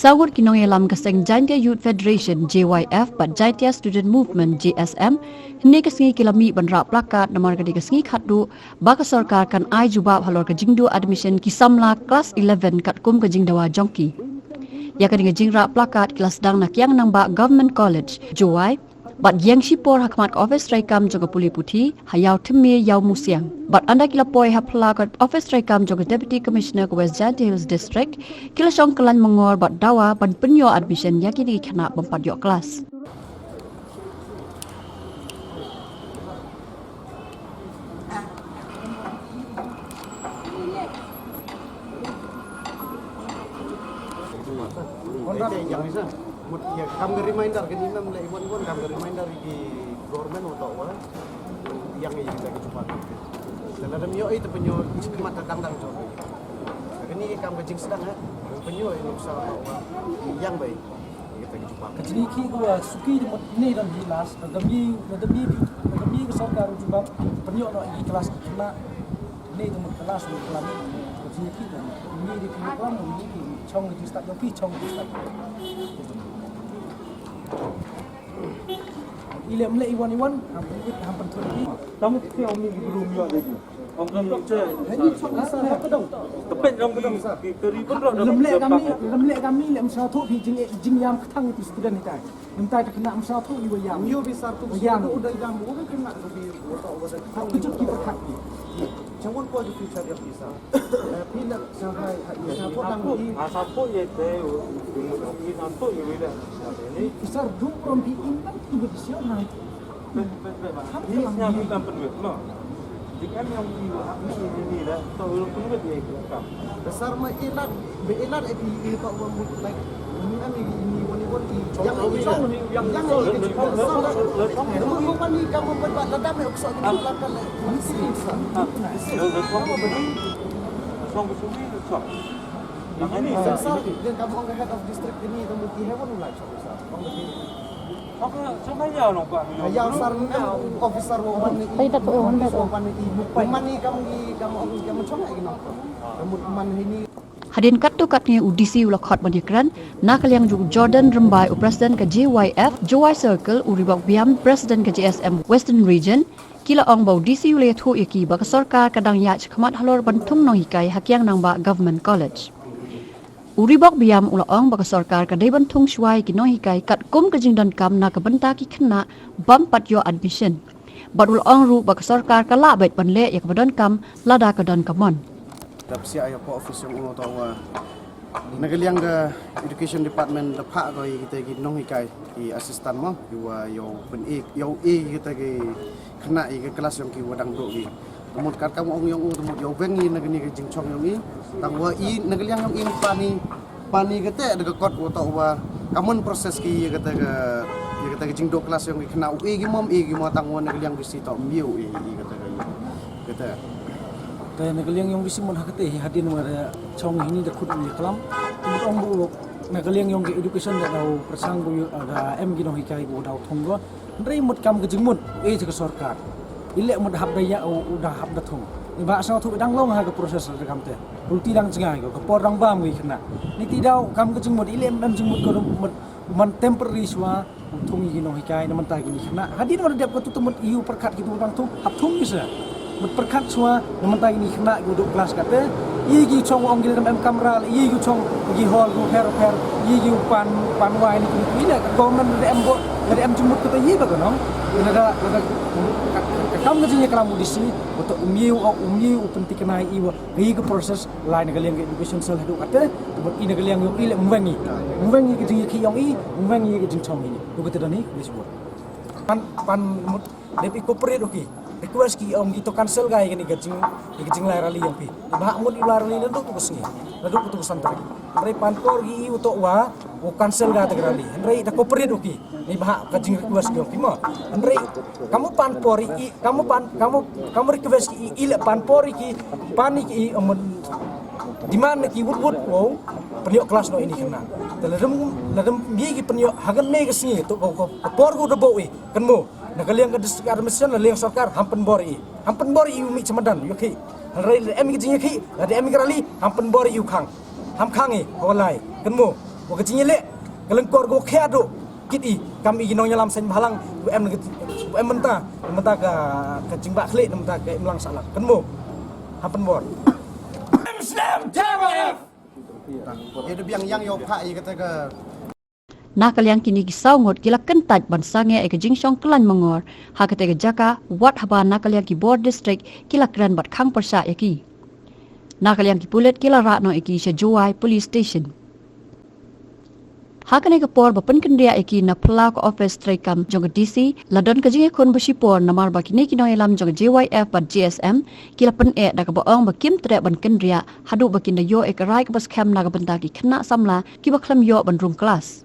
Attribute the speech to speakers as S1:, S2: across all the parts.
S1: Sawngut ki Nongialam ka Seng Jaintia Youth Federation JYF but Jaintia Student Movement JSM hne ka singi kilami banra plakat namar ka singi khatdu ba ka sarkar kan ai jubab halor ka jingdu admission ki samla class 11 kat kum ka jingdawa jongki ya ka jingra plakat kelas dang nak yang nang ba Government College Joy Bat yang sipor hakmat office traikam joga puli puthi hayau thmi yau musiang bat anda kila poi hapla kat office traikam joga deputy commissioner ke West Jati Hills district kila song kelan mengor bat dawa ban penyo admission yakini Khynnah bompat yok kelas
S2: Ya, kami reminder ke imam lai pun kami reminder di government atau apa yang ini kita cepat. Dan ada mio itu penyo cemat kadang-kadang tu. Ini kami kecing sedang ya, penyo ini usaha yang baik kita cepat.
S3: Kecil gua suki ni dan hilas, demi kesarkar juga penyo nak di kelas Khynnah ni tu kelas kelas kecil kita ni di kelas ni chong di start yang chong di start. Ile mle iwan hampir terus.
S4: Tamu kita omni belum ya lagi. Orang leceh.
S3: Ini soal pedang.
S4: Tepet orang pedang. Keribun dah.
S3: Lemlek kami lem satu di jing yam ketang itu student kita. Minta kena satu iwa yam.
S2: Mio besar tu udah jam bukan kena lebih
S3: tak kecil kita kat.
S2: Jangan kau di future dia bisa. Bila sampai siapa tang di
S4: Siapa ye teh? Ini nanti ye bila. Ini
S3: besar dua orang di iman itu bisa naik.
S4: ini yang kita penuh. No. Jika yang ini dah tahu penuh dia kelakar.
S2: besar mah ilat belat ini pak buat like ini kan ini wani yang bukan ni kamu buat ladam yang usah dilakukan mesti bisa.
S4: Songgut sini sok. Yang ini
S2: besar dan kamu orang head of district ini kamu hewan ulah besar.
S4: Sama ya long pak.
S2: Yang sarna officer woman ni. Woman ni kamu cuma lagi nak. Kamu man ini
S1: Hadin katu katnya udisi ulakhat banjekran nak yang juk Jordan Rembai presiden ke JYF Joy Circle uribak biam presiden ke JSM Western Region kila ong bau DC ulayat hu yaki bak sarkar kadang ya khmat halor bantum nong hikai hakyang nang ba Government College uribak biam ula ong bak sarkar kadai bantung shwai ki nong hikai kat kum ke jingdan kam na ke benta ki Khynnah bam pat yo admission badul ong ru bak sarkar kala bet panle yak badon kam lada ka don kamon
S2: Dapsi ayah po office yang ulo tawa. Nagaliang ke education department dapat kau kita gini nong hikai i asisten mo, iwa yo pen yo kita ke Khynnah ke kelas yang kiwa dang dok ni. Kemudian kat kamu orang yang kemudian yo bengi nagani ke jingchong yang ni, tangwa i nagaliang yang ini pani kita ada kot tawa. Kamu proses ki kita ke jingdok kelas yang Khynnah gimom tangwa nagaliang bisi tau miu kita.
S3: Kaya nagaliang yung bisi mon hakate hadin mga chong ini da khud ni kalam ong bu nagaliang yung education da daw persang bu aga em ginong hikai bu daw thonggo ndrei mut kam ke jingmut ke sarkar ile mut hab daya udah hab da thong ni ba sa thu dang long ha ke proses da kam te ulti dang cengai ko por dang bam wi Khynnah ni ti daw kam ke jingmut ile em jingmut ko man temporary swa thong ginong hikai na man ta gini Khynnah hadin ora dep ko tu mut iu perkat gitu dang thong hab thong ni sa berperkat semua mentah ini Khynnah duduk kelas kata igi chong ong gil dalam kamera igi chong igi hall go her igi pan wai ni ida government dari em jumut kata igi bagonong ada kam ngajine kalam udisi untuk ummiu penting kenai iwa igi proses lain negaliang education sel hidup kata buat ini negaliang yo ile mwengi ke jingi kiyong mwengi ke jing chong ini do kata ni disebut pan depi corporate oke request ki om gitu cancel gay gini gajing lai rally yang pi bah mud lai rally ndu tu kusngi ndu tu santai rei pankor gi untuk wa o cancel ga ta rally rei da corporate oki ni bah gajing request ki mo rei kamu panpori kamu request ki ile panpori ki panik i di mana ki wud wow peniok kelas no ini Khynnah ladem gi ki peniok hagan me kesngi tu ko por go debo we kenmo nagaliang ke district administration liang sarkar hampen bori umi cemadan yuki rai em ki jingi ki ada em ki rali hampen bori yu khang ham khangi holai kenmo waktu nyelek kelengkor go keado kiti kami Nongialam Seng halang em mentah ke cimbak klik mentah ke melang salah kenmo happen bor Islam JYF
S2: Itu yang yo pak kata ke
S1: Nakaliang kini ki Sawngut kila kentaj bansange e ke jingshong kelan mengor ha kete ke jaka wat haba nakaliang ki board district kila kran bat khang persa eki nakaliang ki Pulit kila ratno eki sejowai police station hakane ke por bapen kendria eki na plak office trekam jong DC ladon ke jinge kon besipor namar bakini ki Nongialam jong JYF bat GSM kila pen e da ke boong bakim tre ban kendria hadu bakin da yo e ke rai ke bas kham na ke benta ki Khynnah samla ki baklam yo ban room class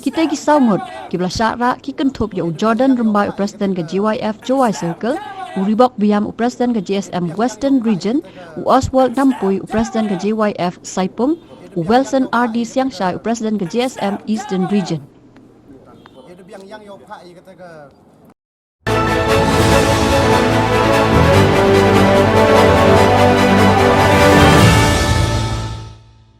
S1: Kita ki Sawngut ki bla syara ki kentup ya Jordan rembai presiden ke JYF Jowai Circle, Uribok biam presiden ke GSM Western Region, Oswald Nampui presiden ke JYF Saipung, Wilson RD Siang Shai presiden ke GSM Eastern Region.
S2: Yang yo pak kata ke